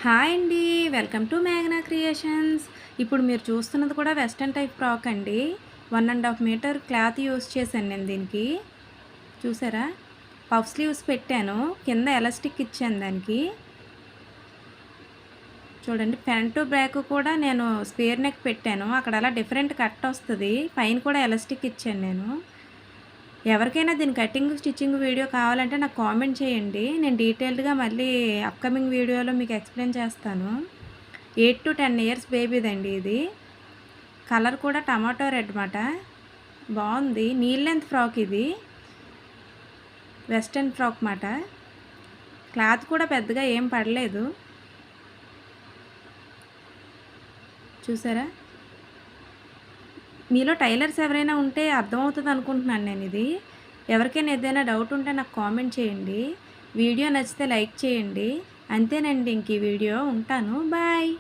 Hi అండి. Welcome to మేఘనా creations. ఇప్పుడు మీరు చూస్తున్నది కూడా వెస్టర్న్ టైప్ ఫ్రాక్ అండి. 1½ మీటర్ క్లాత్ యూజ్ చేశాను నేను దీనికి. చూసారా? పఫ్ స్లీవ్స్ పెట్టాను. కింద ఎలాస్టిక్ ఇచ్చాను దానికి. చూడండి, ఫ్రంట్ బ్యాక్ కూడా నేను స్క్వేర్ నెక్ పెట్టాను. అక్కడ అలా డిఫరెంట్ కట్ వస్తది. పైన కూడా ఎలాస్టిక్ ఇచ్చాను నేను. ఎవరికైనా దీని కటింగ్, స్టిచ్చింగ్ వీడియో కావాలంటే నాకు కామెంట్ చేయండి. నేను డీటెయిల్డ్‌గా మళ్ళీ అప్‌కమింగ్ వీడియోలో మీకు ఎక్స్‌ప్లెయిన్ చేస్తాను. 8-10 ఇయర్స్ బేబీదండి ఇది. కలర్ కూడా టమాటో రెడ్ మాట. బాగుంది. నీల్ లెంత్ ఫ్రాక్ ఇది. వెస్టర్న్ ఫ్రాక్ మాట. క్లాత్ కూడా పెద్దగా ఏం పడలేదు. చూసారా? మీలో టైలర్స్ ఎవరైనా ఉంటే అర్థమవుతుంది అనుకుంటున్నాను నేను ఇది. ఎవరికైనా ఏదైనా డౌట్ ఉంటే నాకు కామెంట్ చేయండి. వీడియో నచ్చితే లైక్ చేయండి. అంతేనండి, ఇంక ఈ వీడియో. ఉంటాను. బాయ్.